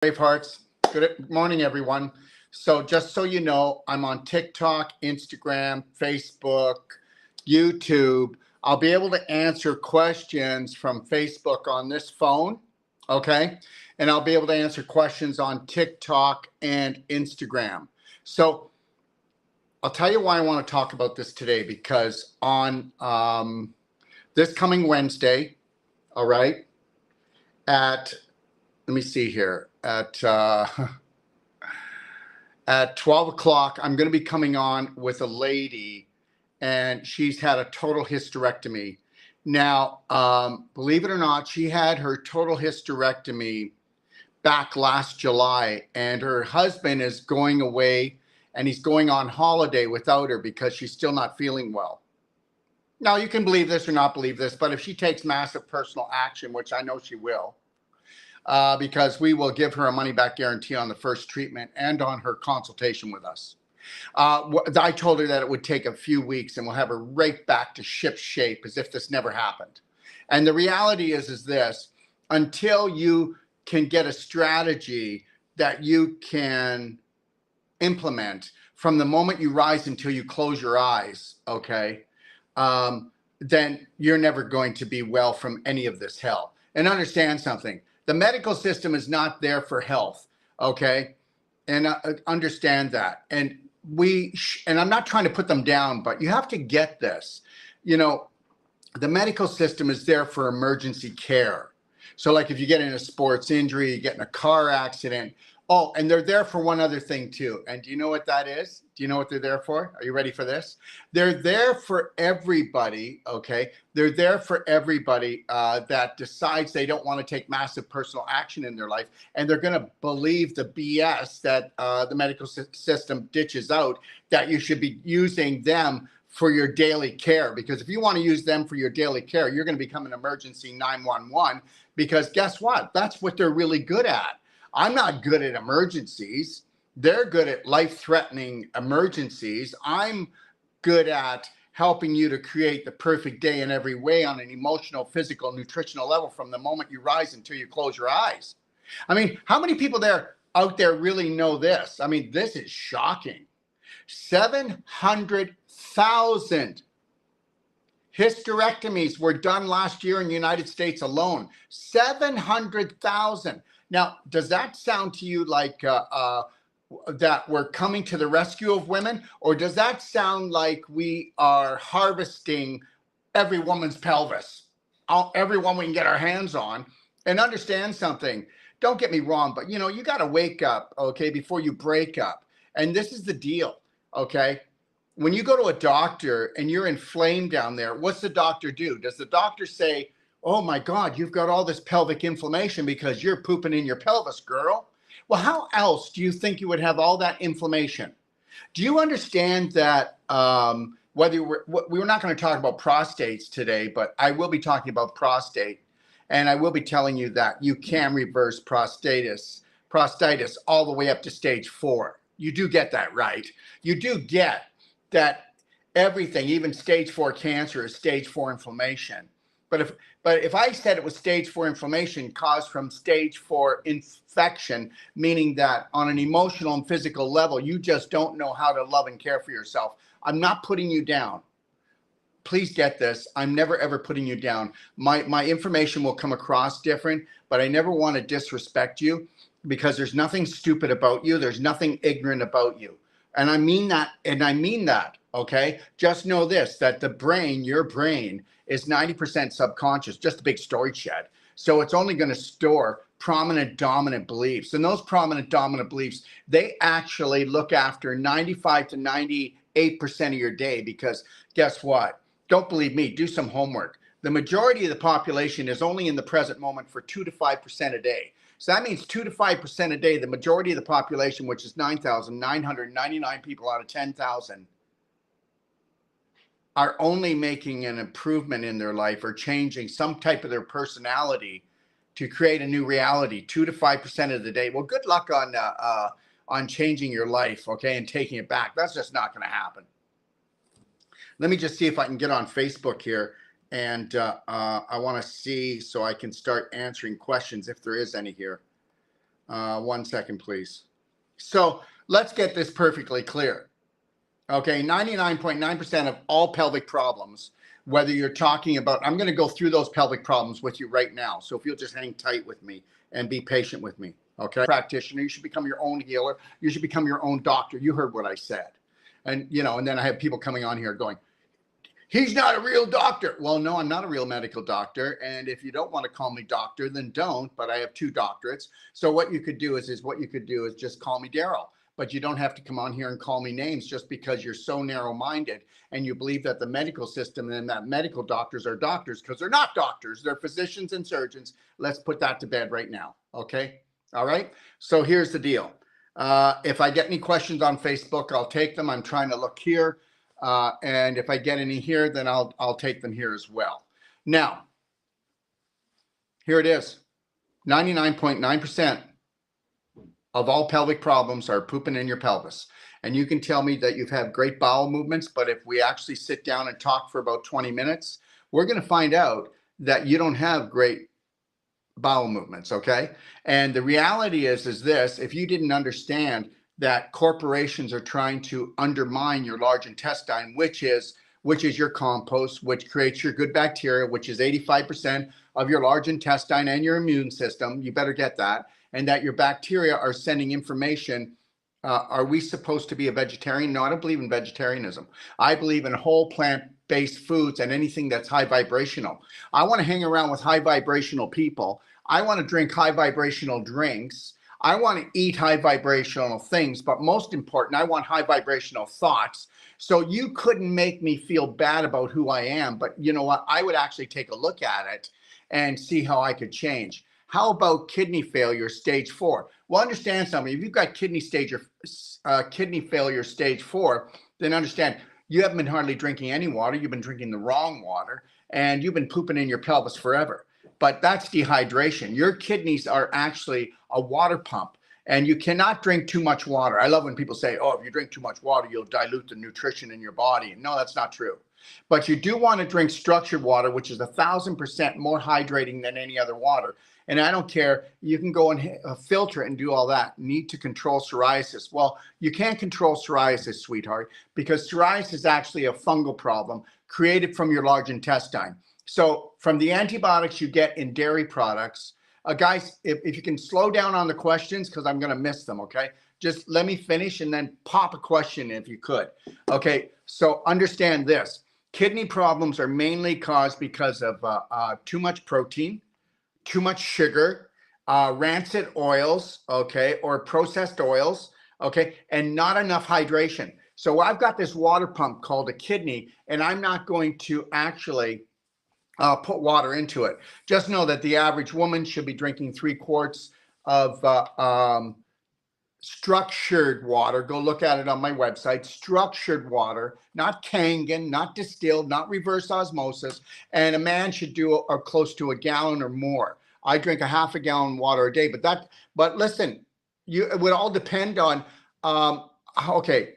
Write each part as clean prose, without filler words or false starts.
Bravehearts. Good morning, everyone. So just so you know, I'm on TikTok, Instagram, Facebook, YouTube. I'll be able to answer questions from Facebook on this phone, okay? And I'll be able to answer questions on TikTok and Instagram. So I'll tell you why I want to talk about this today, because on this coming Wednesday, all right, let me see here, at 12 o'clock, I'm going to be coming on with a lady, and she's had a total hysterectomy. Now, believe it or not, she had her total hysterectomy back last July, and her husband is going away, and he's going on holiday without her because she's still not feeling well. Now, you can believe this or not believe this, but if she takes massive personal action, which I know she will, because we will give her a money-back guarantee on the first treatment and on her consultation with us. I told her that it would take a few weeks and we'll have her right back to ship shape as if this never happened. And the reality is this: until you can get a strategy that you can implement from the moment you rise until you close your eyes, okay, then you're never going to be well from any of this hell. And understand something. The medical system is not there for health, okay? And understand that. And I'm not trying to put them down, but you have to get this. You know, the medical system is there for emergency care. So like if you get in a sports injury, you get in a car accident. Oh, and they're there for one other thing too. And do you know what that is? Do you know what they're there for? Are you ready for this? They're there for everybody, okay? They're there for everybody that decides they don't want to take massive personal action in their life, and they're going to believe the BS that the medical system ditches out, that you should be using them for your daily care. Because if you want to use them for your daily care, you're going to become an emergency 911, because guess what? That's what they're really good at. I'm not good at emergencies. They're good at life-threatening emergencies. I'm good at helping you to create the perfect day in every way on an emotional, physical, nutritional level from the moment you rise until you close your eyes. I mean, how many people out there really know this? I mean, this is shocking. 700,000 hysterectomies were done last year in the United States alone. 700,000. Now, does that sound to you like that we're coming to the rescue of women? Or does that sound like we are harvesting every woman's pelvis? Every one we can get our hands on? And understand something. Don't get me wrong, but you got to wake up, okay, before you break up. And this is the deal, okay? When you go to a doctor and you're inflamed down there, what's the doctor do? Does the doctor say, oh my God, you've got all this pelvic inflammation because you're pooping in your pelvis, girl? Well, how else do you think you would have all that inflammation? Do you understand that we're not going to talk about prostates today, but I will be talking about prostate, and I will be telling you that you can reverse prostatitis all the way up to stage 4. You do get that, right? You do get that everything, even stage 4 cancer, is stage 4 inflammation. But if I said it was stage 4 inflammation caused from stage 4 infection, meaning that on an emotional and physical level, you just don't know how to love and care for yourself, I'm not putting you down. Please get this. I'm never, ever putting you down. My information will come across different, but I never want to disrespect you, because there's nothing stupid about you. There's nothing ignorant about you. And I mean that, okay? Just know this, that the brain, your brain, is 90% subconscious, just a big storage shed. So it's only going to store prominent dominant beliefs. And those prominent dominant beliefs, they actually look after 95 to 98% of your day, because guess what? Don't believe me, do some homework. The majority of the population is only in the present moment for 2 to 5% a day. So that means 2 to 5% a day. The majority of the population, which is 9,999 people out of 10,000, are only making an improvement in their life or changing some type of their personality to create a new reality 2 to 5% of the day. Well, good luck on changing your life, okay, and taking it back. That's just not going to happen. Let me just see if I can get on Facebook here, and I want to see so I can start answering questions if there is any here. 1 second, please. So let's get this perfectly clear. Okay, 99.9% of all pelvic problems, whether you're talking about, I'm going to go through those pelvic problems with you right now. So if you'll just hang tight with me and be patient with me, okay? Practitioner, you should become your own healer. You should become your own doctor. You heard what I said. And, you know, and then I have people coming on here going, he's not a real doctor. Well, no, I'm not a real medical doctor. And if you don't want to call me doctor, then don't. But I have 2 doctorates. So what you could do is just call me Daryl. But you don't have to come on here and call me names just because you're so narrow-minded and you believe that the medical system and that medical doctors are doctors, because they're not doctors. They're physicians and surgeons. Let's put that to bed right now. Okay. All right. So here's the deal. If I get any questions on Facebook, I'll take them. I'm trying to look here. And if I get any here, then I'll take them here as well. Now, here it is. 99.9% of all pelvic problems are pooping in your pelvis. And you can tell me that you've had great bowel movements, but if we actually sit down and talk for about 20 minutes, we're going to find out that you don't have great bowel movements, okay? And the reality is this: if you didn't understand that corporations are trying to undermine your large intestine, which is your compost, which creates your good bacteria, which is 85% of your large intestine and your immune system, you better get that, and that your bacteria are sending information. Are we supposed to be a vegetarian? No, I don't believe in vegetarianism. I believe in whole plant-based foods and anything that's high vibrational. I want to hang around with high vibrational people. I want to drink high vibrational drinks. I want to eat high vibrational things, but most important, I want high vibrational thoughts. So you couldn't make me feel bad about who I am, but you know what? I would actually take a look at it and see how I could change. How about kidney failure stage 4? Well, understand something. If you've got kidney failure stage 4, then understand you haven't been hardly drinking any water. You've been drinking the wrong water, and you've been pooping in your pelvis forever. But that's dehydration. Your kidneys are actually a water pump, and you cannot drink too much water. I love when people say, oh, if you drink too much water, you'll dilute the nutrition in your body. No, that's not true. But you do want to drink structured water, which is 1,000% more hydrating than any other water. And I don't care, you can go and filter it and do all that. Need to control psoriasis. Well, you can't control psoriasis, sweetheart, because psoriasis is actually a fungal problem created from your large intestine. So from the antibiotics you get in dairy products, guys, if you can slow down on the questions, because I'm going to miss them, okay? Just let me finish and then pop a question if you could. Okay, so understand this. Kidney problems are mainly caused because of too much protein, too much sugar, rancid oils, okay, or processed oils, okay, and not enough hydration. So I've got this water pump called a kidney, and I'm not going to actually put water into it. Just know that the average woman should be drinking 3 quarts of structured water. Go look at it on my website. Structured water, not Kangen, not distilled, not reverse osmosis. And a man should do close to a gallon or more. I drink a half a gallon of water a day, but listen, it would all depend on, okay,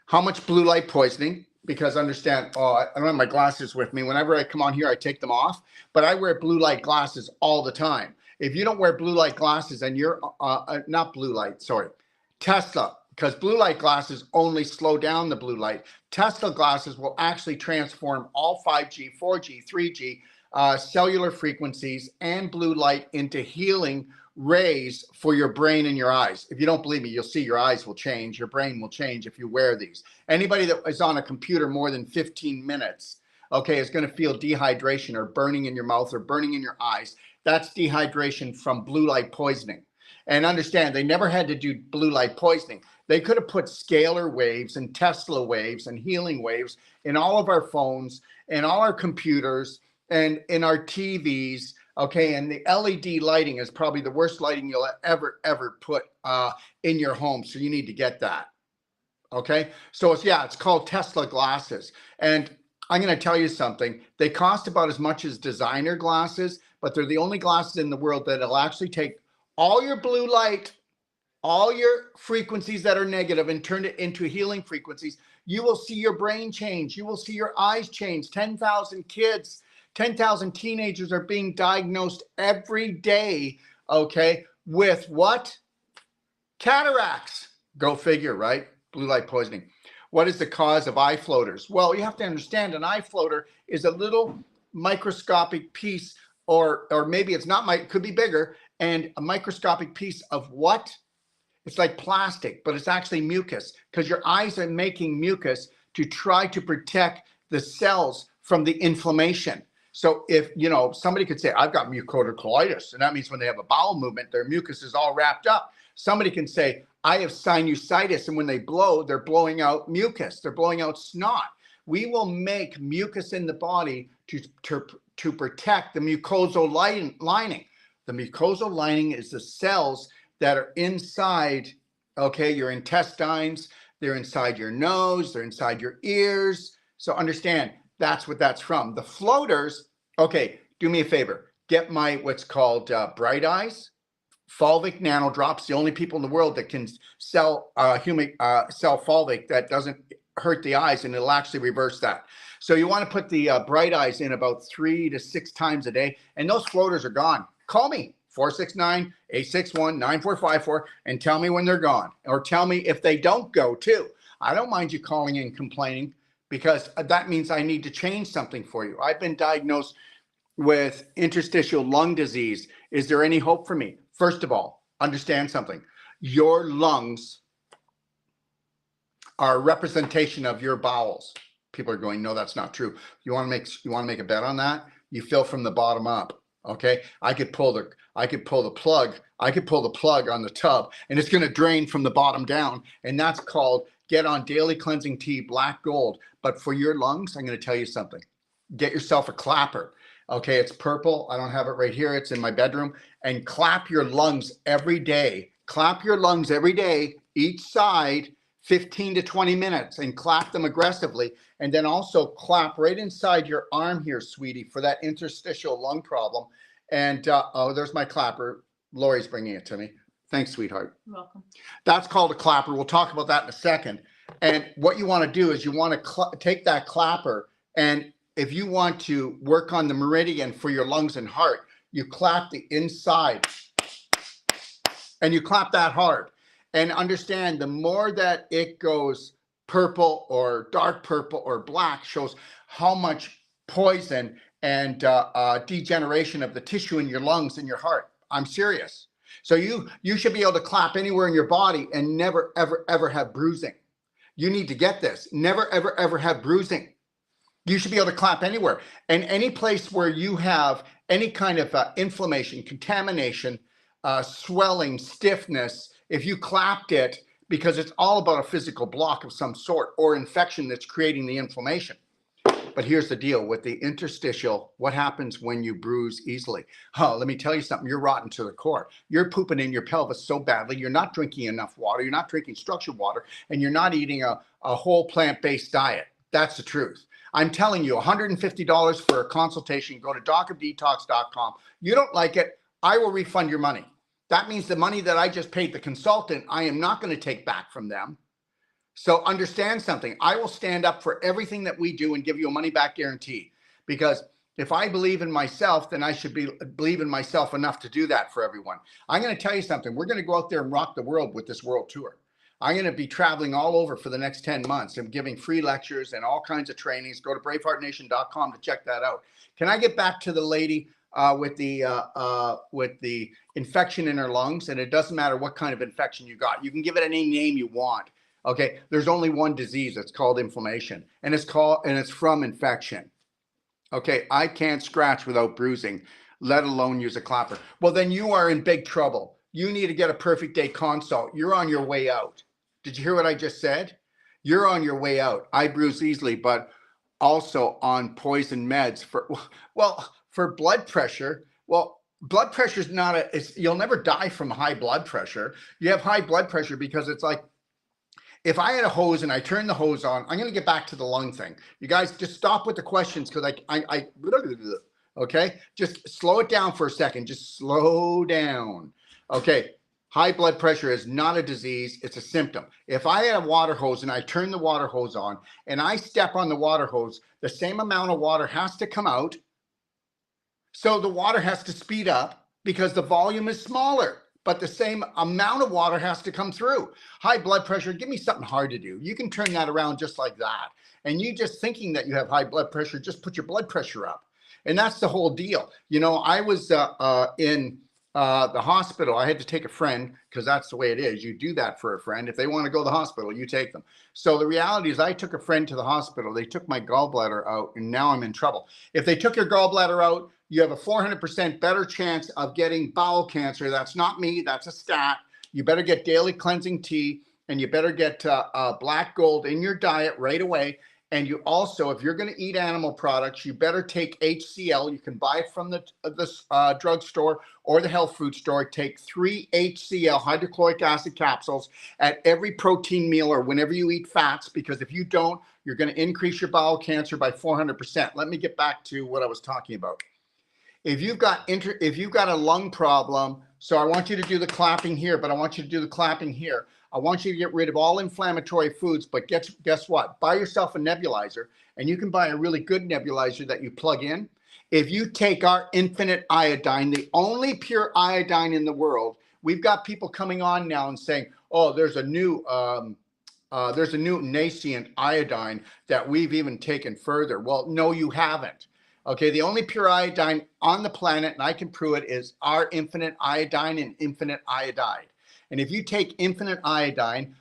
how much blue light poisoning, because understand, I don't have my glasses with me. Whenever I come on here, I take them off, but I wear blue light glasses all the time. If you don't wear blue light glasses and you're not blue light, sorry, Tesla, because blue light glasses only slow down the blue light. Tesla glasses will actually transform all 5G, 4G, 3G cellular frequencies and blue light into healing rays for your brain and your eyes. If you don't believe me, you'll see your eyes will change, your brain will change if you wear these. Anybody that is on a computer more than 15 minutes, okay, is going to feel dehydration or burning in your mouth or burning in your eyes. That's dehydration from blue light poisoning. And understand, they never had to do blue light poisoning. They could have put scalar waves and Tesla waves and healing waves in all of our phones and all our computers and in our TVs. Okay, and the LED lighting is probably the worst lighting you'll ever put in your home. So you need to get that. Okay, so it's called Tesla glasses. And I'm going to tell you something. They cost about as much as designer glasses, but they're the only glasses in the world that'll actually take all your blue light, all your frequencies that are negative, and turn it into healing frequencies. You will see your brain change. You will see your eyes change. 10,000 kids, 10,000 teenagers are being diagnosed every day, okay, with what? Cataracts. Go figure, right? Blue light poisoning. What is the cause of eye floaters? Well, you have to understand an eye floater is a little microscopic piece, or maybe it's not, it could be bigger, and a microscopic piece of what? It's like plastic, but it's actually mucus, because your eyes are making mucus to try to protect the cells from the inflammation. So if, you know, somebody could say, I've got mucosal colitis, and that means when they have a bowel movement, their mucus is all wrapped up. Somebody can say, I have sinusitis, and when they blow, they're blowing out mucus. They're blowing out snot. We will make mucus in the body to protect the mucosal lining. The mucosal lining is the cells that are inside, okay, your intestines. They're inside your nose. They're inside your ears. So understand, that's what that's from. The floaters, okay, do me a favor. Get my what's called Bright Eyes. Fulvic nanodrops, the only people in the world that can sell sell fulvic that doesn't hurt the eyes, and it'll actually reverse that. So you want to put the Bright Eyes in about 3 to 6 times a day, and those floaters are gone. Call me, 469-861-9454, and tell me when they're gone, or tell me if they don't go too. I don't mind you calling and complaining, because that means I need to change something for you. I've been diagnosed with interstitial lung disease. Is there any hope for me? First of all, understand something. Your lungs are a representation of your bowels. People are going, no, that's not true. You want to make a bet on that? You fill from the bottom up. Okay, I could pull the plug on the tub, and it's going to drain from the bottom down, and that's called get on daily cleansing tea, black gold. But for your lungs, I'm going to tell you something. Get yourself a clapper. Okay, it's purple. I don't have it right here. It's in my bedroom. And clap your lungs every day. Clap your lungs every day, each side, 15 to 20 minutes, and clap them aggressively. And then also clap right inside your arm here, sweetie, for that interstitial lung problem. And oh, there's my clapper. Lori's bringing it to me. Thanks, sweetheart. You're welcome. That's called a clapper. We'll talk about that in a second. And what you want to do is you want to take that clapper, and if you want to work on the meridian for your lungs and heart, you clap the inside, and you clap that hard. And understand, the more that it goes purple or dark purple or black, shows how much poison and degeneration of the tissue in your lungs and your heart. I'm serious. So you should be able to clap anywhere in your body and never, ever, ever have bruising. You need to get this. Never, ever, ever have bruising. You should be able to clap anywhere. And any place where you have any kind of inflammation, contamination, swelling, stiffness, if you clapped it, because it's all about a physical block of some sort or infection that's creating the inflammation. But here's the deal with the interstitial. What happens when you bruise easily? Oh, let me tell you something. You're rotten to the core. You're pooping in your pelvis so badly. You're not drinking enough water. You're not drinking structured water, and you're not eating a whole plant-based diet. That's the truth. I'm telling you, $150 for a consultation. Go to docofdetox.com. You don't like it, I will refund your money. That means the money that I just paid the consultant, I am not going to take back from them. So understand something. I will stand up for everything that we do and give you a money back guarantee. Because if I believe in myself, then I should believe in myself enough to do that for everyone. I'm going to tell you something. We're going to go out there and rock the world with this world tour. I'm going to be traveling all over for the next 10 months and giving free lectures and all kinds of trainings. Go to braveheartnation.com to check that out. Can I get back to the lady with the infection in her lungs? And it doesn't matter what kind of infection you got. You can give it any name you want. Okay, there's only one disease. It's called inflammation, and it's from infection. Okay, I can't scratch without bruising, let alone use a clapper. Well, then you are in big trouble. You need to get a perfect day consult. You're on your way out. Did you hear what I just said? You're on your way out. I bruise easily, but also on poison meds for blood pressure. Well, blood pressure is not you'll never die from high blood pressure. You have high blood pressure because it's like, if I had a hose and I turned the hose on, I'm going to get back to the lung thing. You guys just stop with the questions, because okay, just slow it down for a second. Just slow down. Okay, high blood pressure is not a disease. It's a symptom. If I had a water hose and I turn the water hose on and I step on the water hose, the same amount of water has to come out. So the water has to speed up because the volume is smaller. but the same amount of water has to come through. High blood pressure, give me something hard to do. You can turn that around just like that. And you just thinking that you have high blood pressure, just put your blood pressure up. And that's the whole deal. You know, I was in the hospital. I had to take a friend because that's the way it is. You do that for a friend. If they want to go to the hospital, you take them. So the reality is I took a friend to the hospital. They took my gallbladder out and now I'm in trouble. If they took your gallbladder out, you have a 400% better chance of getting bowel cancer. That's not me. That's a stat. You better get daily cleansing tea and you better get black gold in your diet right away. And you also, if you're going to eat animal products, you better take HCl. You can buy it from the drugstore or the health food store. Take 3 HCl, hydrochloric acid capsules, at every protein meal or whenever you eat fats, because if you don't, you're going to increase your bowel cancer by 400%. Let me get back to what I was talking about. If you've got a lung problem, so I want you to do the clapping here, but I want you to do the clapping here. I want you to get rid of all inflammatory foods, but guess what? Buy yourself a nebulizer, and you can buy a really good nebulizer that you plug in. If you take our infinite iodine, the only pure iodine in the world, we've got people coming on now and saying, oh, there's a new nascent iodine that we've even taken further. Well, no, you haven't. Okay, the only pure iodine on the planet, and I can prove it, is our infinite iodine and infinite iodide. And if you take infinite iodine,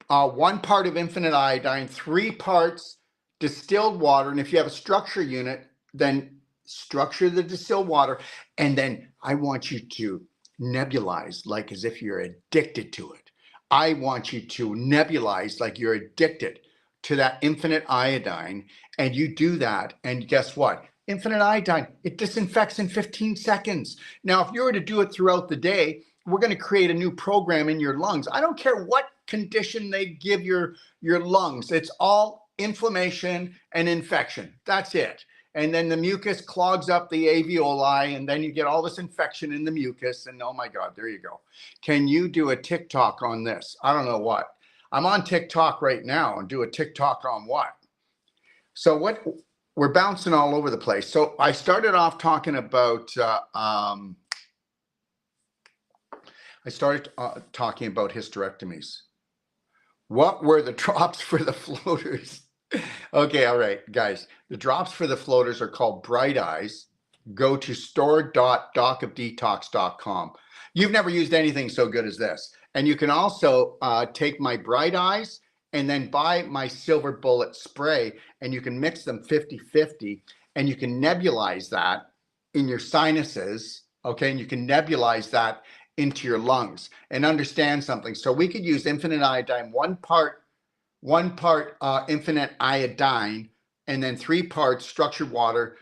1 part of infinite iodine, 3 parts distilled water, and if you have a structure unit, then structure the distilled water, and then I want you to nebulize like as if you're addicted to it. I want you to nebulize like you're addicted to that infinite iodine, and you do that, and guess what? Infinite iodine, it disinfects in 15 seconds. Now, if you were to do it throughout the day, we're going to create a new program in your lungs. I don't care what condition they give your lungs. It's all inflammation and infection. That's it. And then the mucus clogs up the alveoli, and then you get all this infection in the mucus. And oh my God, there you go. Can you do a TikTok on this? I don't know what. I'm on TikTok right now, and do a TikTok on what? So what? We're bouncing all over the place. So I started off talking about talking about hysterectomies. What were the drops for the floaters? Okay, all right, guys. The drops for the floaters are called Bright Eyes. Go to store.docofdetox.com. You've never used anything so good as this. And you can also take my Bright Eyes and then buy my Silver Bullet spray, and you can mix them 50-50, and you can nebulize that in your sinuses, okay? And you can nebulize that into your lungs, and understand something. So we could use infinite iodine, one part infinite iodine, and then 3 parts structured water,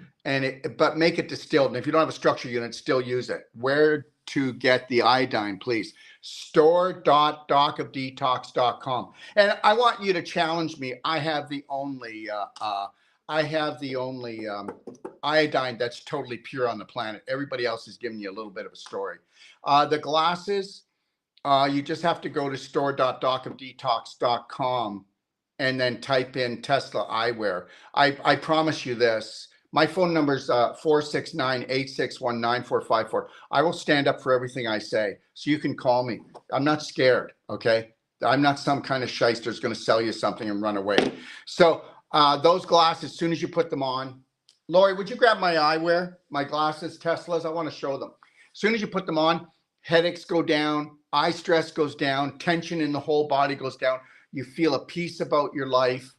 but make it distilled. And if you don't have a structure unit, still use it. Where to get the iodine, please? Store.docofdetox.com. And I want you to challenge me. I have the only iodine that's totally pure on the planet. Everybody else is giving you a little bit of a story. The glasses, you just have to go to store.docofdetox.com and then type in Tesla eyewear. I promise you this. My phone number is 469-861-9454. I will stand up for everything I say, so you can call me. I'm not scared, okay? I'm not some kind of shyster who's going to sell you something and run away. So those glasses, as soon as you put them on, Lori, would you grab my eyewear, my glasses, Teslas? I want to show them. As soon as you put them on, headaches go down, eye stress goes down, tension in the whole body goes down. You feel a peace about your life.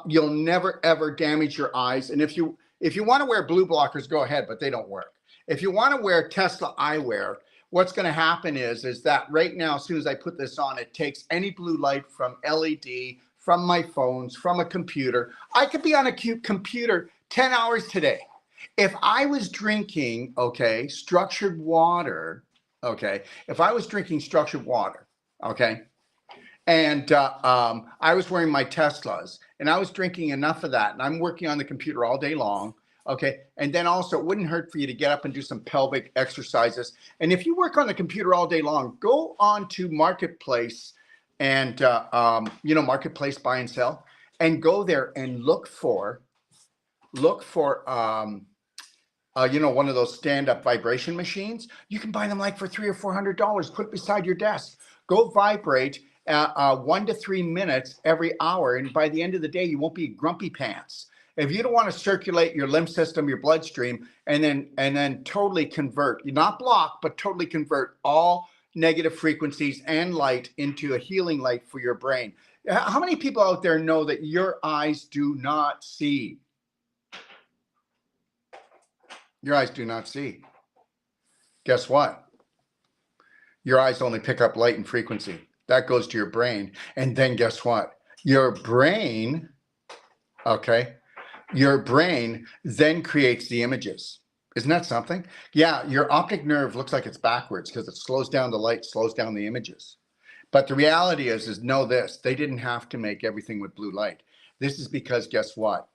You'll never ever damage your eyes. And if you want to wear blue blockers, go ahead, but they don't work. If you want to wear Tesla eyewear, what's going to happen is that right now, as soon as I put this on, it takes any blue light from LED, from my phones, from a computer. I could be on a computer 10 hours today. If I was drinking, okay, structured water, okay, if I was drinking structured water, okay, and I was wearing my Teslas, and I was drinking enough of that, and I'm working on the computer all day long, okay? And then also, it wouldn't hurt for you to get up and do some pelvic exercises. And if you work on the computer all day long, go on to Marketplace and, Marketplace buy and sell, and go there and look for you know, one of those stand-up vibration machines. You can buy them like for $300 or $400. Put it beside your desk. Go vibrate 1 to 3 minutes every hour, and by the end of the day, you won't be grumpy pants. If you don't want to circulate your lymph system, your bloodstream, and then totally convert, not block, but totally convert all negative frequencies and light into a healing light for your brain. How many people out there know that your eyes do not see? Your eyes do not see. Guess what? Your eyes only pick up light and frequency. That goes to your brain. And then guess what? Your brain, okay, your brain then creates the images. Isn't that something? Yeah, your optic nerve looks like it's backwards because it slows down the light, slows down the images. But the reality is know this, they didn't have to make everything with blue light. This is because guess what?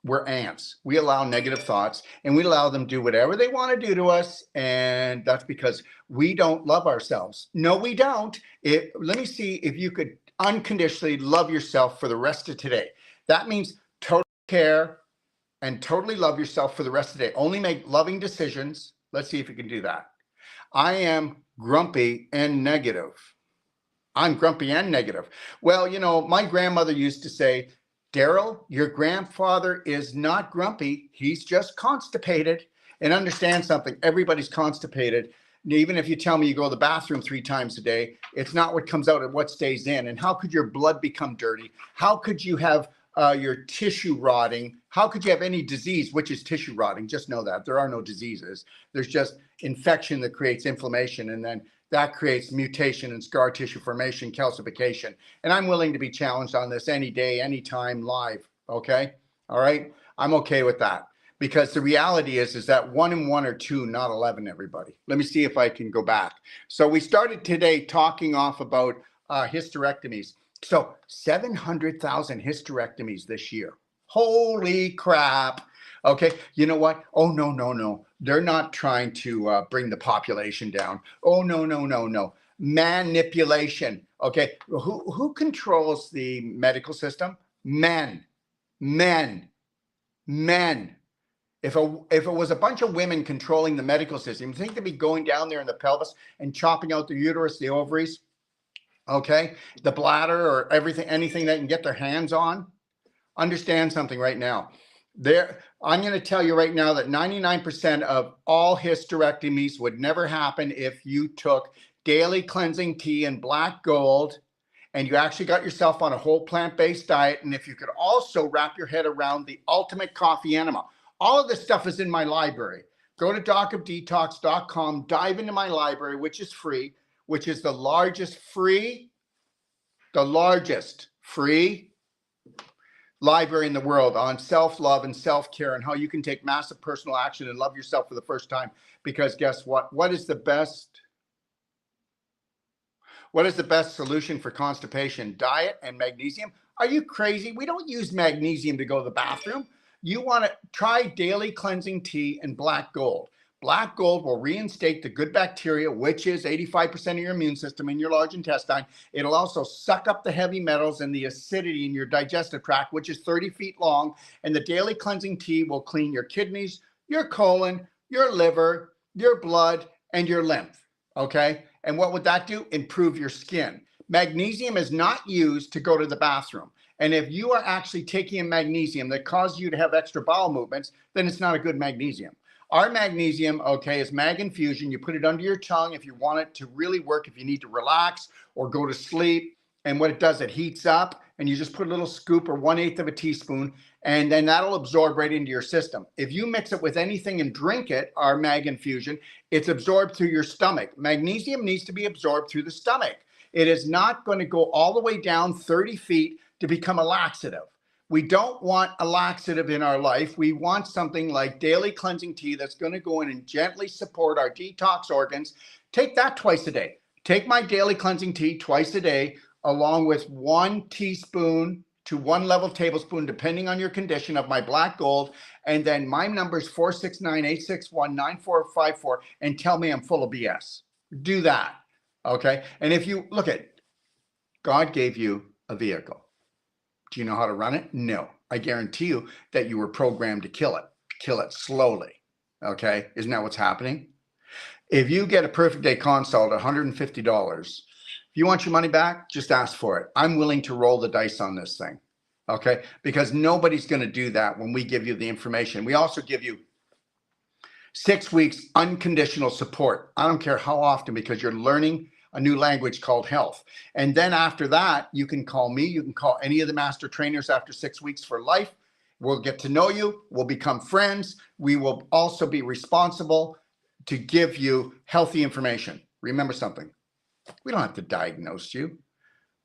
We're ants. We allow negative thoughts and we allow them to do whatever they want to do to us. And that's because we don't love ourselves. No, we don't. Let me see if you could unconditionally love yourself for the rest of today. That means total care and totally love yourself for the rest of the day. Only make loving decisions. Let's see if you can do that. I am grumpy and negative. I'm grumpy and negative. Well, you know, my grandmother used to say, Daryl, your grandfather is not grumpy. He's just constipated. And understand something, everybody's constipated. Even if you tell me you go to the bathroom 3 times a day, it's not what comes out and what stays in. And how could your blood become dirty? How could you have your tissue rotting? How could you have any disease, which is tissue rotting? Just know that there are no diseases. There's just infection that creates inflammation, and then that creates mutation and scar tissue formation, calcification. And I'm willing to be challenged on this any day, anytime, live. Okay. All right. I'm okay with that, because the reality is that 1 and 1 are 2, not 11, everybody. Let me see if I can go back. So we started today talking off about hysterectomies. So 700,000 hysterectomies this year. Holy crap. Okay, you know what? Oh, no, no, no. They're not trying to bring the population down. Oh, no, no, no, no. Manipulation. Okay, who controls the medical system? Men, men, men. If it was a bunch of women controlling the medical system, you think they'd be going down there in the pelvis and chopping out the uterus, the ovaries, okay, the bladder, or everything, anything they can get their hands on? Understand something right now. I'm going to tell you right now that 99% of all hysterectomies would never happen if you took daily cleansing tea and black gold and you actually got yourself on a whole plant-based diet. And if you could also wrap your head around the ultimate coffee enema. All of this stuff is in my library. Go to docofdetox.com, dive into my library, which is free, which is the largest free library in the world on self-love and self-care and how you can take massive personal action and love yourself for the first time. Because guess what? What is the best solution for constipation? Diet and magnesium? Are you crazy? We don't use magnesium to go to the bathroom. You want to try daily cleansing tea and black gold. Black gold will reinstate the good bacteria, which is 85% of your immune system in your large intestine. It'll also suck up the heavy metals and the acidity in your digestive tract, which is 30 feet long. And the daily cleansing tea will clean your kidneys, your colon, your liver, your blood, and your lymph. Okay? And what would that do? Improve your skin. Magnesium is not used to go to the bathroom. And if you are actually taking a magnesium that causes you to have extra bowel movements, then it's not a good magnesium. Our magnesium, okay, is mag infusion. You put it under your tongue if you want it to really work, if you need to relax or go to sleep. And what it does, it heats up, and you just put a little scoop or 1/8 of a teaspoon, and then that'll absorb right into your system. If you mix it with anything and drink it, our mag infusion, it's absorbed through your stomach. Magnesium needs to be absorbed through the stomach. It is not going to go all the way down 30 feet to become a laxative. We don't want a laxative in our life. We want something like daily cleansing tea that's going to go in and gently support our detox organs. Take that twice a day. Take my daily cleansing tea twice a day, along with 1 teaspoon to 1 level tablespoon, depending on your condition, of my black gold. And then my number is 469-861-9454, and tell me I'm full of BS. Do that. Okay. And if you look at, God gave you a vehicle. Do you know how to run it? No. I guarantee you that you were programmed to kill it slowly. Okay, isn't that what's happening? If you get a perfect day consult at $150, if you want your money back, just ask for it. I'm willing to roll the dice on this thing. Okay, because nobody's going to do that when we give you the information. We also give you 6 weeks unconditional support. I don't care how often, because you're learning a new language called health. And then after that, you can call me, you can call any of the master trainers after 6 weeks for life. We'll get to know you, we'll become friends. We will also be responsible to give you healthy information. Remember something, we don't have to diagnose you.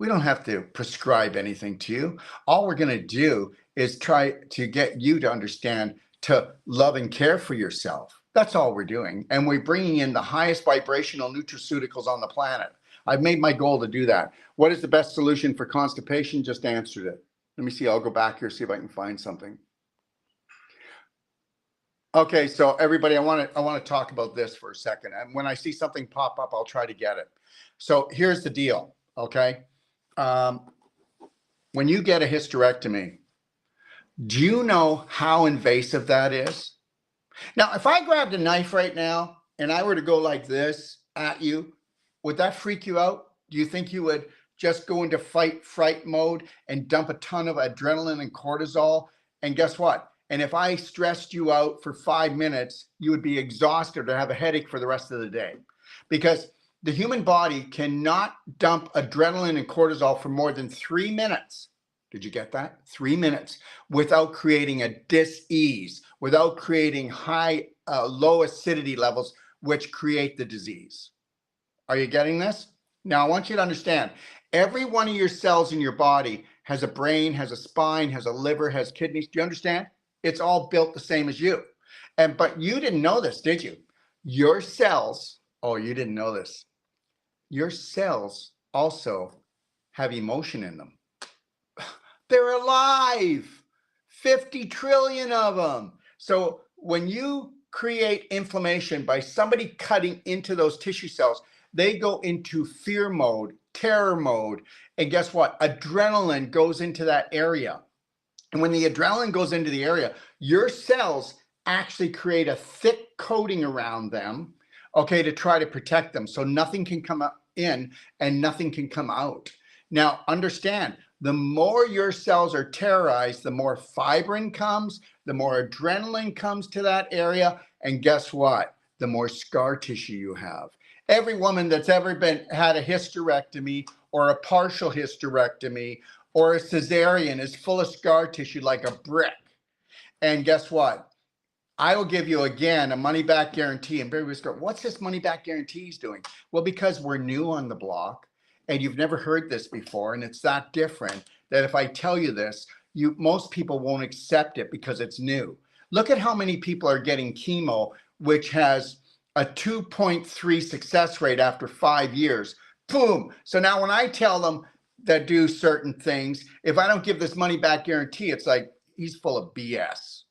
We don't have to prescribe anything to you. All we're going to do is try to get you to understand to love and care for yourself. That's all we're doing. And we're bringing in the highest vibrational nutraceuticals on the planet. I've made my goal to do that. What is the best solution for constipation? Just answered it. Let me see. I'll go back here, see if I can find something. Okay, so everybody, I want to talk about this for a second. And when I see something pop up, I'll try to get it. So here's the deal, okay? When you get a hysterectomy, do you know how invasive that is? Now, if I grabbed a knife right now and I were to go like this at you, would that freak you out? Do you think you would just go into fright mode and dump a ton of adrenaline and cortisol? And guess what? And if I stressed you out for 5 minutes, you would be exhausted or have a headache for the rest of the day. Because the human body cannot dump adrenaline and cortisol for more than 3 minutes. Did you get that? 3 minutes without creating a dis-ease, without creating low acidity levels, which create the disease. Are you getting this? Now, I want you to understand, every one of your cells in your body has a brain, has a spine, has a liver, has kidneys. Do you understand? It's all built the same as you. But you didn't know this, did you? Your cells, oh, you didn't know this. Your cells also have emotion in them. They're alive, 50 trillion of them. So when you create inflammation by somebody cutting into those tissue cells, they go into fear mode, terror mode. And guess what? Adrenaline goes into that area. And when the adrenaline goes into the area, your cells actually create a thick coating around them, okay, to try to protect them. So nothing can come in and nothing can come out. Now, understand, the more your cells are terrorized, the more fibrin comes, the more adrenaline comes to that area. And guess what? The more scar tissue you have. Every woman that's ever had a hysterectomy or a partial hysterectomy or a cesarean is full of scar tissue like a brick. And guess what? I will give you, again, a money-back guarantee. And everybody's going, what's this money-back guarantee he's doing? Well, because we're new on the block and you've never heard this before, and it's that different that if I tell you this, most people won't accept it because it's new. Look at how many people are getting chemo, which has a 2.3 success rate after 5 years. Boom. So now when I tell them that do certain things, if I don't give this money-back guarantee, it's like he's full of BS.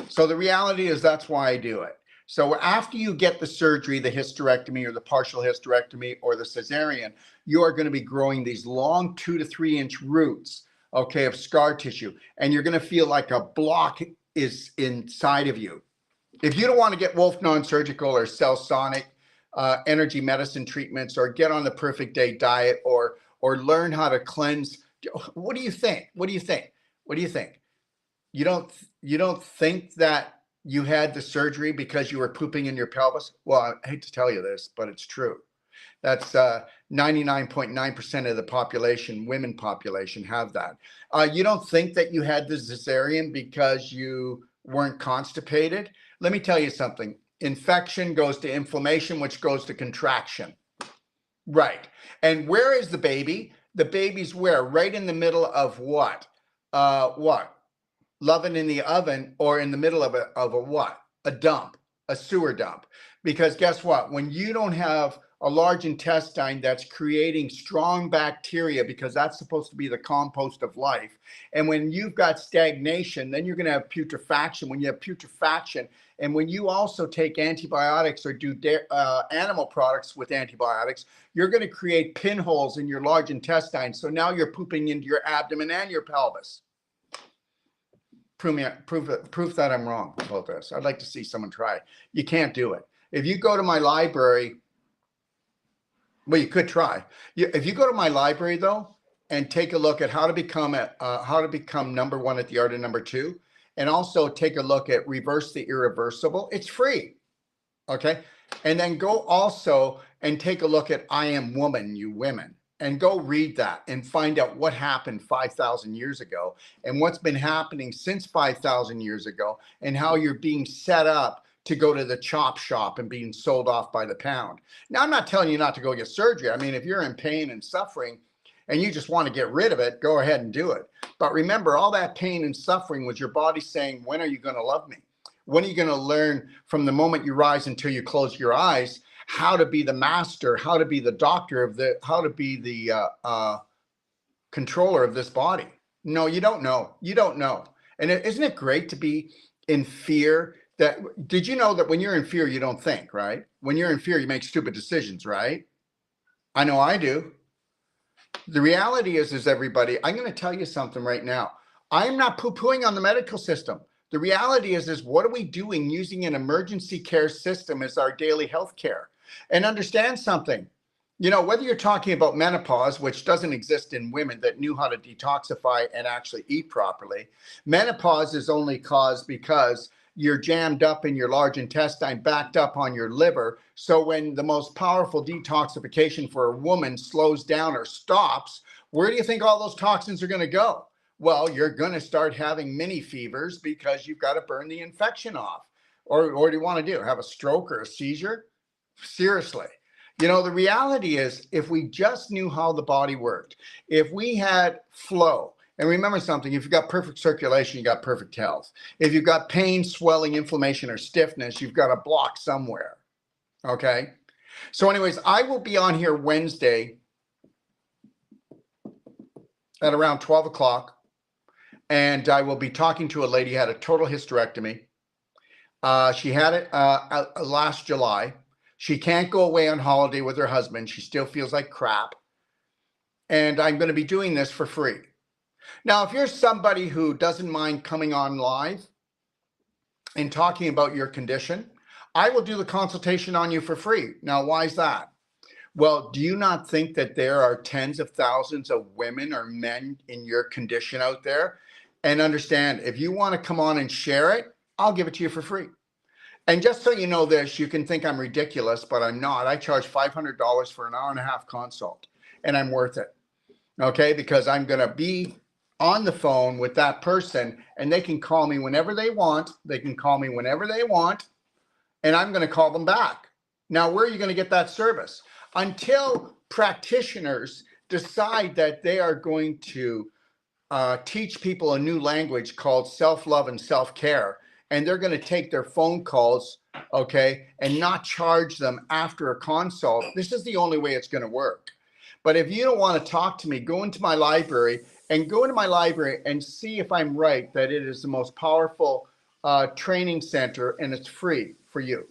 So the reality is that's why I do it. So after you get the surgery, the hysterectomy or the partial hysterectomy or the cesarean, you are going to be growing these long 2 to 3 inch roots, okay, of scar tissue. And you're going to feel like a block is inside of you. If you don't want to get Wolf non-surgical or Cellsonic energy medicine treatments or get on the perfect day diet or learn how to cleanse, what do you think? What do you think? What do you think? You don't think that you had the surgery because you were pooping in your pelvis? Well, I hate to tell you this, but it's true. That's 99.9% of the population, women population, have that. You don't think that you had the cesarean because you weren't constipated? Let me tell you something. Infection goes to inflammation, which goes to contraction. Right. And where is the baby? The baby's where? Right in the middle of what? What? Loving in the oven, or in the middle of a what? A dump, a sewer dump. Because guess what? When you don't have a large intestine that's creating strong bacteria, because that's supposed to be the compost of life, and when you've got stagnation, then you're going to have putrefaction. When you have putrefaction, and when you also take antibiotics or do animal products with antibiotics, you're going to create pinholes in your large intestine. So now you're pooping into your abdomen and your pelvis. proof that I'm wrong about this. I'd like to see someone try it. You can't do it. If you go to my library, well, you could try. If you go to my library though, and take a look at how to become #1 at the art of #2, and also take a look at reverse the irreversible. It's free, okay? And then go also and take a look at I Am Woman, You Women, and go read that and find out what happened 5,000 years ago and what's been happening since 5,000 years ago and how you're being set up to go to the chop shop and being sold off by the pound. Now, I'm not telling you not to go get surgery. I mean, if you're in pain and suffering and you just want to get rid of it, go ahead and do it. But remember, all that pain and suffering was your body saying, when are you going to love me? When are you going to learn from the moment you rise until you close your eyes how to be the master, how to be the doctor of how to be the controller of this body? No, you don't know. You don't know. And isn't it great to be in fear? Did you know that when you're in fear, you don't think, right? When you're in fear, you make stupid decisions, right? I know I do. The reality is everybody, I'm going to tell you something right now. I am not poo-pooing on the medical system. The reality is what are we doing using an emergency care system as our daily health care? And understand something. You know, whether you're talking about menopause, which doesn't exist in women that knew how to detoxify and actually eat properly, menopause is only caused because you're jammed up in your large intestine, backed up on your liver. So when the most powerful detoxification for a woman slows down or stops, where do you think all those toxins are going to go? Well, you're going to start having mini fevers because you've got to burn the infection off. Or what do you want to do? Have a stroke or a seizure? Seriously. You know, the reality is if we just knew how the body worked, if we had flow, and remember something, if you've got perfect circulation, you got perfect health. If you've got pain, swelling, inflammation, or stiffness, you've got a block somewhere. Okay? So anyways, I will be on here Wednesday at around 12 o'clock. And I will be talking to a lady who had a total hysterectomy. She had it last July. She can't go away on holiday with her husband. She still feels like crap. And I'm going to be doing this for free. Now, if you're somebody who doesn't mind coming on live and talking about your condition, I will do the consultation on you for free. Now, why is that? Well, do you not think that there are tens of thousands of women or men in your condition out there? And understand, if you want to come on and share it, I'll give it to you for free. And just so you know this, you can think I'm ridiculous, but I'm not. I charge $500 for an hour-and-a-half consult, and I'm worth it. Okay, because I'm going to be on the phone with that person, and they can call me whenever they want. They can call me whenever they want, and I'm going to call them back. Now, where are you going to get that service? Until practitioners decide that they are going to teach people a new language called self-love and self-care, and they're going to take their phone calls, okay, and not charge them after a consult. This is the only way it's going to work. But if you don't want to talk to me, go into my library and see if I'm right, that it is the most powerful training center, and it's free for you.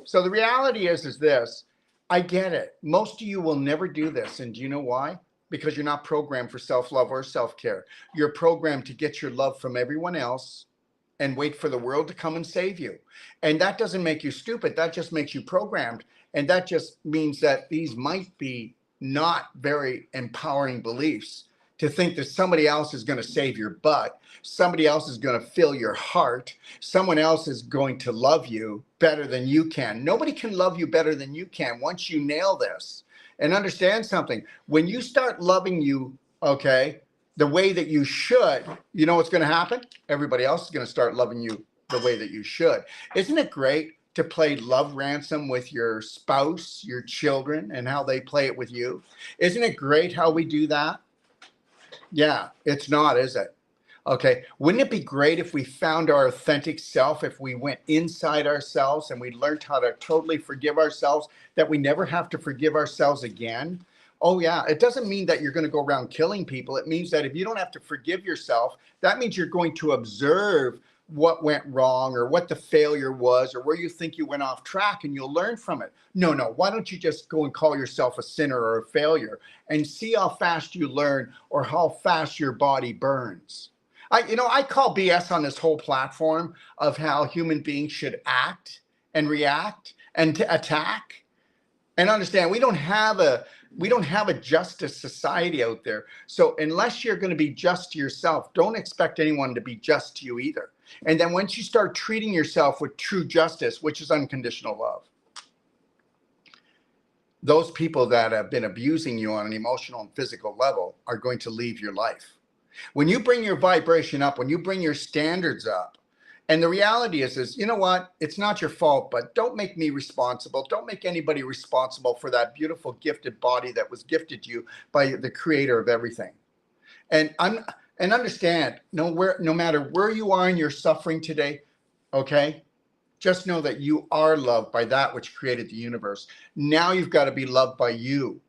So the reality is this. I get it. Most of you will never do this. And do you know why? Because you're not programmed for self-love or self-care. You're programmed to get your love from everyone else and wait for the world to come and save you. And that doesn't make you stupid. That just makes you programmed. And that just means that these might be not very empowering beliefs, to think that somebody else is going to save your butt. Somebody else is going to fill your heart. Someone else is going to love you better than you can. Nobody can love you better than you can once you nail this. And understand something. When you start loving you, okay, the way that you should, you know what's going to happen? Everybody else is going to start loving you the way that you should. Isn't it great to play love ransom with your spouse, your children, and how they play it with you? Isn't it great how we do that? Yeah, it's not, is it? Okay, wouldn't it be great if we found our authentic self, if we went inside ourselves and we learned how to totally forgive ourselves, that we never have to forgive ourselves again? Oh yeah, it doesn't mean that you're going to go around killing people. It means that if you don't have to forgive yourself, that means you're going to observe what went wrong or what the failure was or where you think you went off track, and you'll learn from it. No, why don't you just go and call yourself a sinner or a failure and see how fast you learn or how fast your body burns? I call BS on this whole platform of how human beings should act and react and to attack. And understand, we don't have a justice society out there. So unless you're going to be just to yourself, don't expect anyone to be just to you either. And then once you start treating yourself with true justice, which is unconditional love, those people that have been abusing you on an emotional and physical level are going to leave your life. When you bring your vibration up, when you bring your standards up, and the reality is, you know what? It's not your fault, but don't make me responsible. Don't make anybody responsible for that beautiful gifted body that was gifted to you by the creator of everything. And understand, no matter where you are in your suffering today, okay? Just know that you are loved by that which created the universe. Now you've got to be loved by you.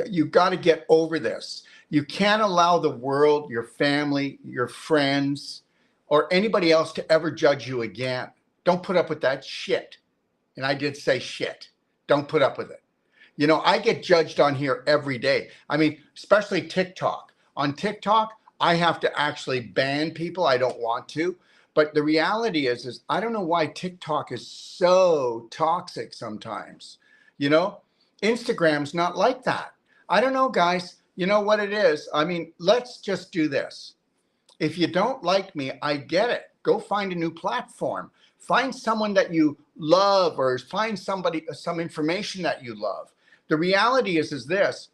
You've got to get over this. You can't allow the world, your family, your friends, or anybody else to ever judge you again. Don't put up with that shit. And I did say shit. Don't put up with it. You know, I get judged on here every day. I mean, especially TikTok. On TikTok, I have to actually ban people. I don't want to. But the reality is I don't know why TikTok is so toxic sometimes. You know, Instagram's not like that. I don't know, guys. You know what it is? I mean, let's just do this. If you don't like me, I get it. Go find a new platform. Find someone that you love, or find somebody, some information that you love. The reality is this.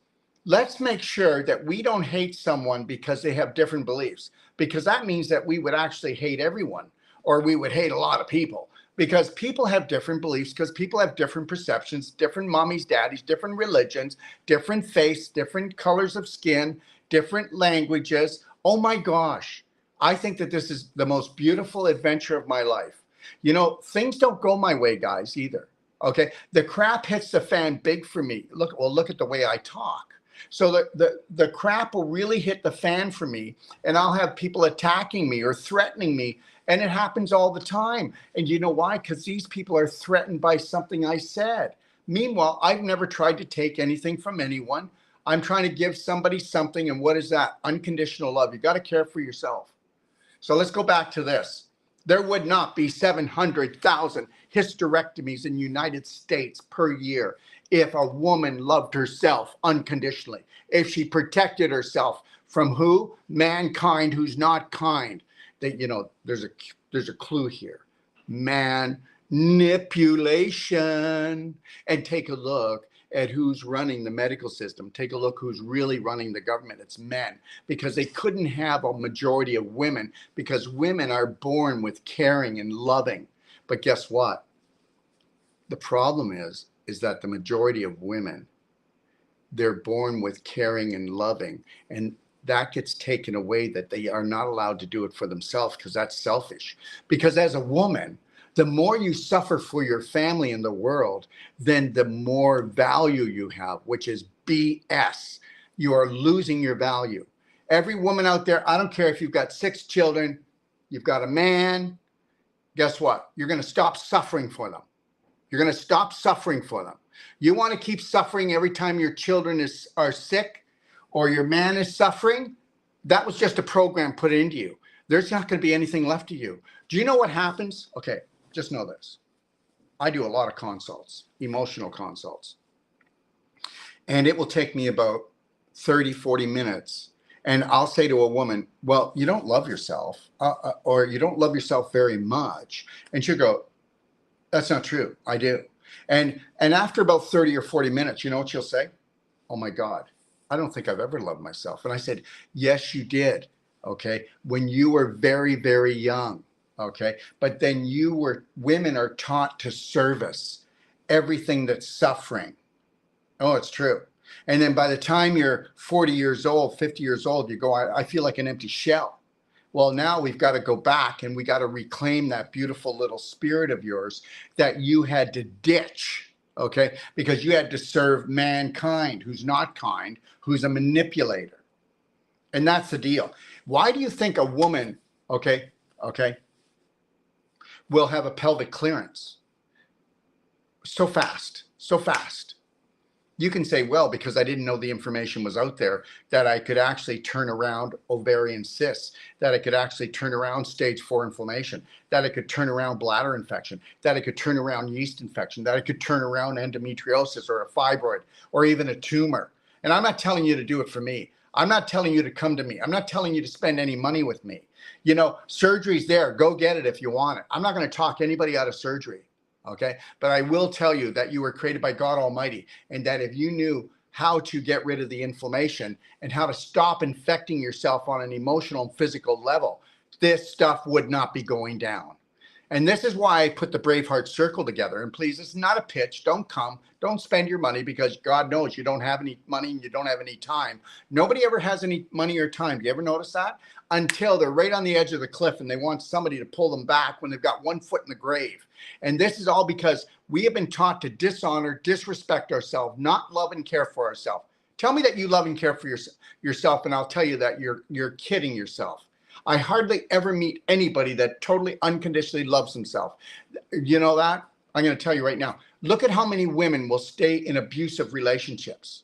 Let's make sure that we don't hate someone because they have different beliefs, because that means that we would actually hate everyone, or we would hate a lot of people, because people have different beliefs, because people have different perceptions, different mommies, daddies, different religions, different faiths, different colors of skin, different languages. Oh my gosh. I think that this is the most beautiful adventure of my life. You know, things don't go my way, guys, either. Okay. The crap hits the fan big for me. Look at the way I talk. So the crap will really hit the fan for me, and I'll have people attacking me or threatening me. And it happens all the time. And you know why? Because these people are threatened by something I said. Meanwhile, I've never tried to take anything from anyone. I'm trying to give somebody something. And what is that? Unconditional love. You got to care for yourself. So let's go back to this. There would not be 700,000 hysterectomies in the United States per year if a woman loved herself unconditionally, if she protected herself from who? Mankind who's not kind. That, you know, there's a clue here. Manipulation. And take a look at who's running the medical system. Take a look who's really running the government. It's men, because they couldn't have a majority of women, because women are born with caring and loving. But guess what? The problem is that the majority of women, they're born with caring and loving, and that gets taken away, that they are not allowed to do it for themselves, because that's selfish. Because as a woman, the more you suffer for your family and the world, then the more value you have, which is BS. You are losing your value. Every woman out there, I don't care if you've got 6 children, you've got a man, guess what? You're going to stop suffering for them. You're going to stop suffering for them. You want to keep suffering every time your children are sick or your man is suffering? That was just a program put into you. There's not going to be anything left of you. Do you know what happens? Okay, just know this. I do a lot of consults, emotional consults. And it will take me about 30, 40 minutes. And I'll say to a woman, well, you don't love yourself, or you don't love yourself very much. And she'll go, that's not true. I do. And after about 30 or 40 minutes, you know what she'll say? Oh my God, I don't think I've ever loved myself. And I said, yes, you did. Okay. When you were very, very young. Okay. But then women are taught to service everything that's suffering. Oh, it's true. And then by the time you're 40 years old, 50 years old, you go, I feel like an empty shell. Well, now we've got to go back and we got to reclaim that beautiful little spirit of yours that you had to ditch, okay? Because you had to serve mankind, who's not kind, who's a manipulator. And that's the deal. Why do you think a woman, okay, will have a pelvic clearance so fast, so fast? You can say, well, because I didn't know the information was out there, that I could actually turn around ovarian cysts, that I could actually turn around stage 4 inflammation, that I could turn around bladder infection, that I could turn around yeast infection, that I could turn around endometriosis or a fibroid or even a tumor. And I'm not telling you to do it for me. I'm not telling you to come to me. I'm not telling you to spend any money with me. You know, surgery's there. Go get it if you want it. I'm not going to talk anybody out of surgery. Okay. But I will tell you that you were created by God Almighty, and that if you knew how to get rid of the inflammation and how to stop infecting yourself on an emotional and physical level, this stuff would not be going down. And this is why I put the Braveheart Circle together. And please, it's not a pitch. Don't come. Don't spend your money, because God knows you don't have any money and you don't have any time. Nobody ever has any money or time. Do you ever notice that? Until they're right on the edge of the cliff and they want somebody to pull them back when they've got one foot in the grave. And this is all because we have been taught to dishonor, disrespect ourselves, not love and care for ourselves. Tell me that you love and care for yourself, and I'll tell you that you're kidding yourself. I hardly ever meet anybody that totally unconditionally loves himself. You know that? I'm going to tell you right now. Look at how many women will stay in abusive relationships.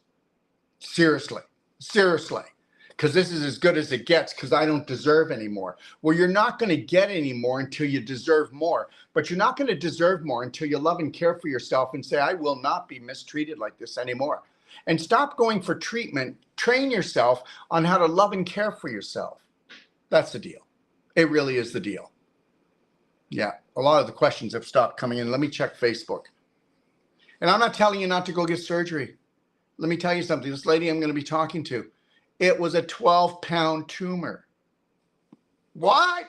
Seriously. Seriously. Because this is as good as it gets, because I don't deserve anymore. Well, you're not going to get any more until you deserve more. But you're not going to deserve more until you love and care for yourself and say, I will not be mistreated like this anymore. And stop going for treatment. Train yourself on how to love and care for yourself. That's the deal. It really is the deal. Yeah, a lot of the questions have stopped coming in. Let me check Facebook. And I'm not telling you not to go get surgery. Let me tell you something. This lady I'm going to be talking to, it was a 12-pound tumor. What?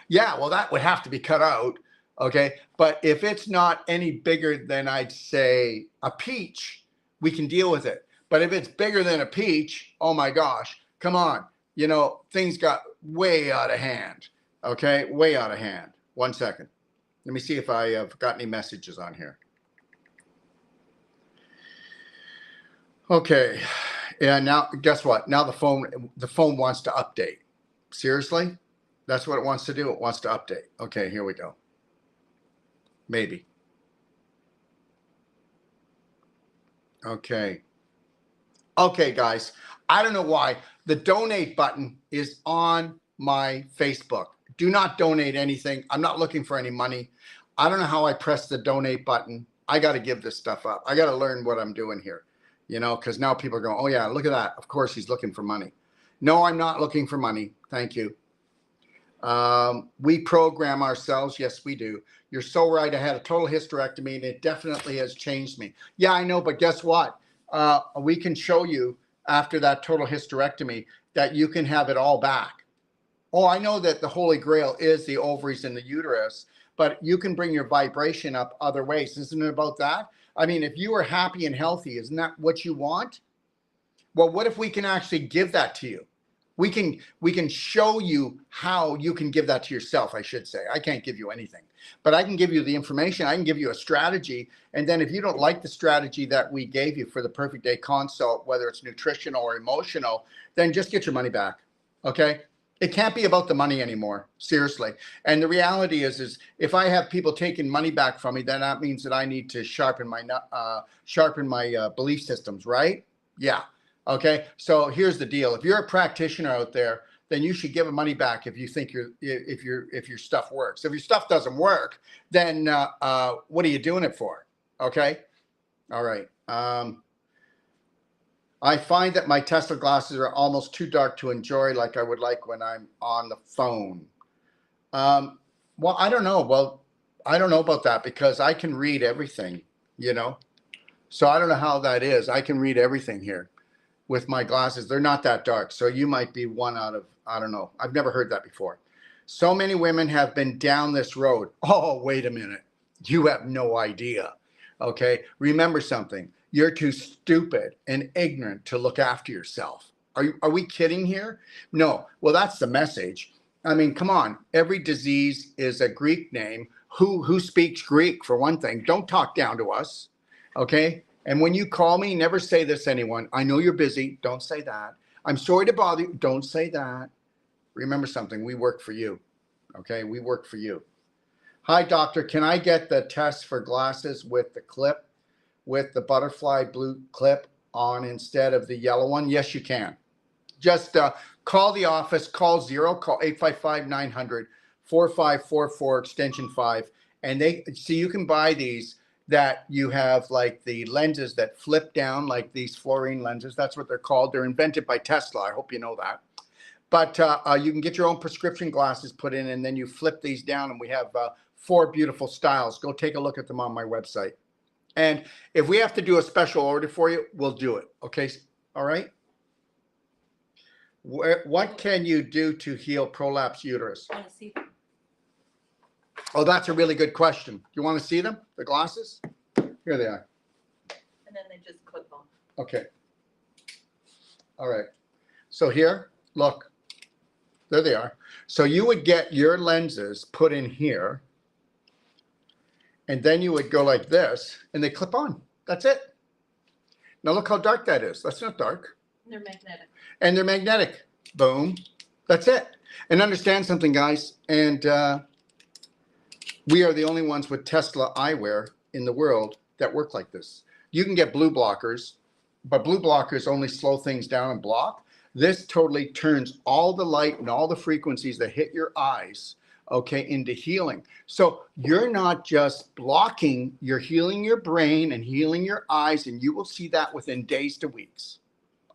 Yeah, well, that would have to be cut out. Okay. But if it's not any bigger than, I'd say, a peach, we can deal with it. But if it's bigger than a peach, oh my gosh, come on. You know, things got way out of hand. Okay, way out of hand. 1 second. Let me see if I have got any messages on here. Okay. Yeah, now guess what? Now the phone wants to update. Seriously? That's what it wants to do. It wants to update. Okay, here we go. Maybe. Okay. Okay, guys. I don't know why. The donate button is on my Facebook. Do not donate anything. I'm not looking for any money. I don't know how I press the donate button. I got to give this stuff up. I got to learn what I'm doing here, you know, because now people are going, oh, yeah, look at that. Of course, he's looking for money. No, I'm not looking for money. Thank you. We program ourselves. Yes, we do. You're so right. I had a total hysterectomy, and it definitely has changed me. Yeah, I know. But guess what? We can show you after that total hysterectomy that you can have it all back. Oh, I know that the Holy Grail is the ovaries and the uterus, but you can bring your vibration up other ways. Isn't it about that? I mean, if you are happy and healthy, isn't that what you want? Well, what if we can actually give that to you? We can show you how you can give that to yourself, I should say. I can't give you anything, but I can give you the information. I can give you a strategy. And then if you don't like the strategy that we gave you for the Perfect Day consult, whether it's nutritional or emotional, then just get your money back. Okay. It can't be about the money anymore. Seriously. And the reality is if I have people taking money back from me, then that means that I need to sharpen my belief systems, right? Yeah. Okay. So here's the deal. If you're a practitioner out there, then you should give money back if you think if your stuff works. If your stuff doesn't work, then what are you doing it for? Okay. All right. I find that my Tesla glasses are almost too dark to enjoy like I would like when I'm on the phone. Well, I don't know. Well, I don't know about that because I can read everything, you know. So I don't know how that is. I can read everything here with my glasses. They're not that dark. So you might be one out of, I don't know. I've never heard that before. So many women have been down this road. Oh, wait a minute. You have no idea. Okay. Remember something. You're too stupid and ignorant to look after yourself. Are we kidding here? No. Well, that's the message. I mean, come on. Every disease is a Greek name. Who speaks Greek, for one thing? Don't talk down to us. Okay. And when you call me, never say this to anyone. I know you're busy. Don't say that. I'm sorry to bother you. Don't say that. Remember something. We work for you. Okay. We work for you. Hi, doctor. Can I get the test for glasses with the clip? with the butterfly blue clip on instead of the yellow one? Yes, you can. Just call the office, call 855-900-4544, extension 5. And they see, you can buy these that you have like the lenses that flip down, like these fluorine lenses. That's what they're called. They're invented by Tesla. I hope you know that. But you can get your own prescription glasses put in, and then you flip these down, and we have 4 beautiful styles. Go take a look at them on my website. And if we have to do a special order for you, we'll do it. Okay. All right. What can you do to heal prolapse uterus? I want to see them. Oh, that's a really good question. You want to see them, the glasses? Here they are. And then they just clip on. Okay. All right. So here, look, there they are. So you would get your lenses put in here, and then you would go like this, and they clip on. That's it. Now look how dark that is. That's not dark. They're magnetic. And they're magnetic. Boom. That's it. And understand something, guys. And we are the only ones with Tesla eyewear in the world that work like this. You can get blue blockers, but blue blockers only slow things down and block. This totally turns all the light and all the frequencies that hit your eyes, okay, into healing. So you're not just blocking, you're healing your brain and healing your eyes, and you will see that within days to weeks.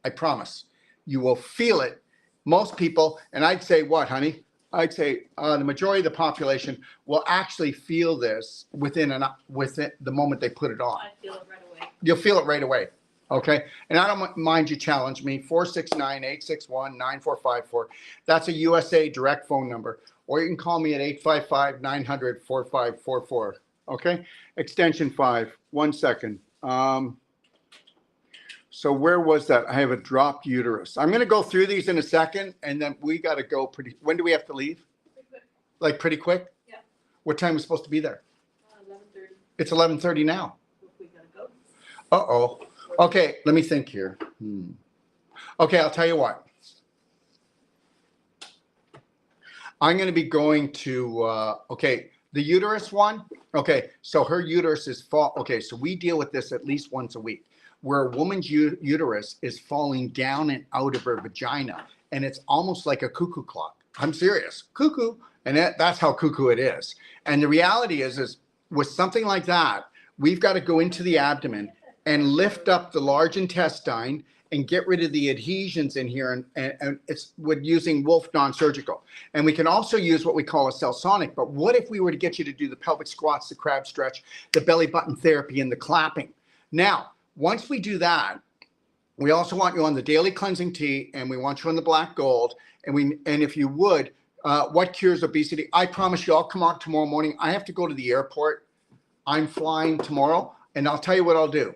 I promise. You will feel it. Most people, and I'd say what, honey? I'd say the majority of the population will actually feel this within the moment they put it on. I feel it right away. You'll feel it right away. Okay. And I don't mind you challenge me. 469-861-9454. That's a USA direct phone number. Or you can call me at 855-900-4544. Okay. Extension 5. 1 second. So where was that? I have a dropped uterus. I'm going to go through these in a second, and then we got to go pretty. When do we have to leave? Pretty quick. Like pretty quick? Yeah. What time is supposed to be there? 11:30. It's 11:30 now. We gotta go. Uh-oh. Okay, let me think here. Okay, I'll tell you what. I'm going to be going to, okay, the uterus one. Okay, so her uterus is okay, so we deal with this at least once a week, where a woman's uterus is falling down and out of her vagina, and it's almost like a cuckoo clock. I'm serious, cuckoo, and that's how cuckoo it is. And the reality is with something like that, we've got to go into the abdomen and lift up the large intestine and get rid of the adhesions in here, and it's with using Wolf non-surgical. And we can also use what we call a celsonic. But what if we were to get you to do the pelvic squats, the crab stretch, the belly button therapy, and the clapping? Now, once we do that, we also want you on the daily cleansing tea, and we want you on the black gold. And if you would, what cures obesity? I promise you, I'll come out tomorrow morning. I have to go to the airport. I'm flying tomorrow, and I'll tell you what I'll do.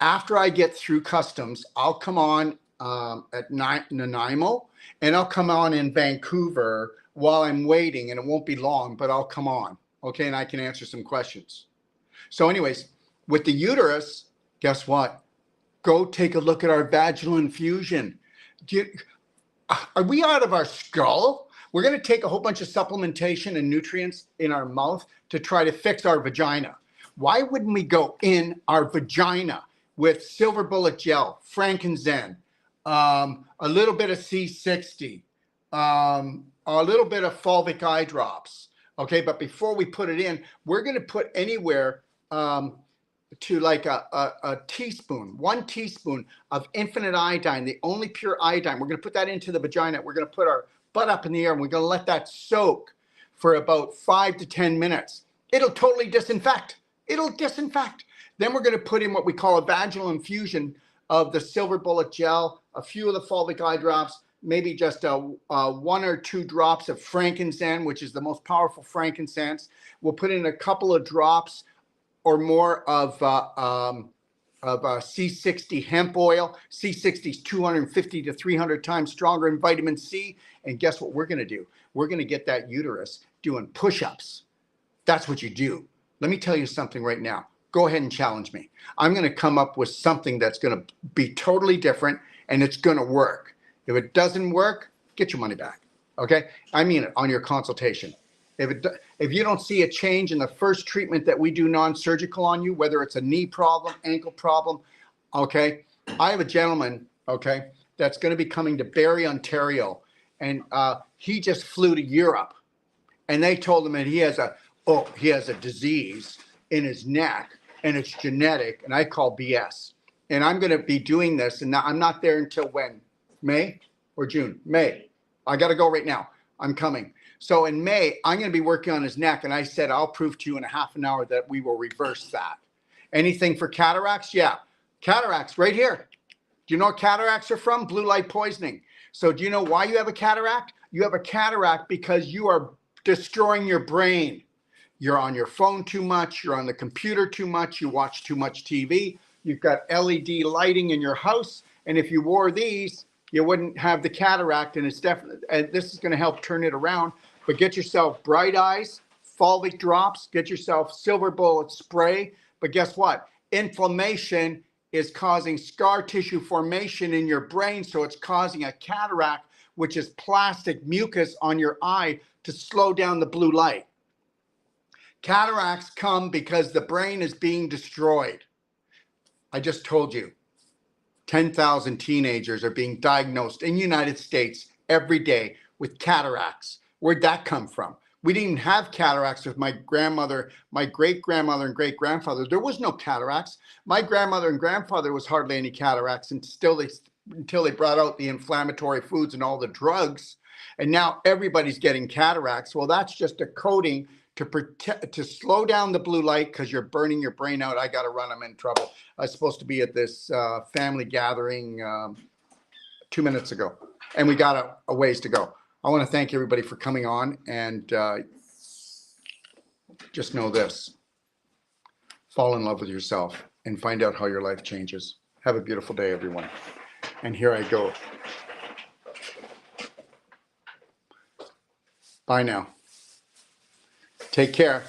After I get through customs, I'll come on at Nanaimo, and I'll come on in Vancouver while I'm waiting, and it won't be long, but I'll come on, okay, and I can answer some questions. So anyways, with the uterus, guess what? Go take a look at our vaginal infusion. Are we out of our skull? We're going to take a whole bunch of supplementation and nutrients in our mouth to try to fix our vagina. Why wouldn't we go in our vagina with silver bullet gel, frankincense, a little bit of C60, a little bit of fulvic eye drops? Okay, but before we put it in, we're going to put anywhere to like a teaspoon, 1 teaspoon of infinite iodine, the only pure iodine. We're going to put that into the vagina. We're going to put our butt up in the air, and we're going to let that soak for about 5 to 10 minutes. It'll totally disinfect. It'll disinfect. Then we're going to put in what we call a vaginal infusion of the silver bullet gel, a few of the fulvic eye drops, maybe just 1 or 2 drops of frankincense, which is the most powerful frankincense. We'll put in a couple of drops or more of C60 hemp oil. C60 is 250 to 300 times stronger in vitamin C. And guess what we're going to do? We're going to get that uterus doing push-ups. That's what you do. Let me tell you something right now. Go ahead and challenge me. I'm going to come up with something that's going to be totally different, and it's going to work. If it doesn't work, get your money back. Okay? I mean it, on your consultation. If you don't see a change in the first treatment that we do non-surgical on you, whether it's a knee problem, ankle problem, okay? I have a gentleman, okay, that's going to be coming to Barrie, Ontario, and he just flew to Europe, and they told him that he has a disease in his neck, and it's genetic, and I call BS. And I'm going to be doing this, and I'm not there until when? May or June? May. I got to go right now. I'm coming. So in May, I'm going to be working on his neck, and I said, I'll prove to you in a half an hour that we will reverse that. Anything for cataracts? Yeah. Cataracts right here. Do you know what cataracts are from? Blue light poisoning. So do you know why you have a cataract? You have a cataract because you are destroying your brain. You're on your phone too much. You're on the computer too much. You watch too much TV. You've got LED lighting in your house. And if you wore these, you wouldn't have the cataract. And it's definitely, and this is going to help turn it around. But get yourself Bright Eyes, Fulvic drops, get yourself Silver Bullet spray. But guess what? Inflammation is causing scar tissue formation in your brain. So it's causing a cataract, which is plastic mucus on your eye to slow down the blue light. Cataracts come because the brain is being destroyed. I just told you, 10,000 teenagers are being diagnosed in the United States every day with cataracts. Where'd that come from? We didn't have cataracts with my grandmother, my great-grandmother and great-grandfather. There was no cataracts. My grandmother and grandfather was hardly any cataracts until they brought out the inflammatory foods and all the drugs. And now everybody's getting cataracts. Well, that's just a coating to slow down the blue light because you're burning your brain out. I got to run. I'm in trouble. I was supposed to be at this family gathering 2 minutes ago, and we got a ways to go. I want to thank everybody for coming on, and just know this. Fall in love with yourself and find out how your life changes. Have a beautiful day, everyone. And here I go. Bye now. Take care.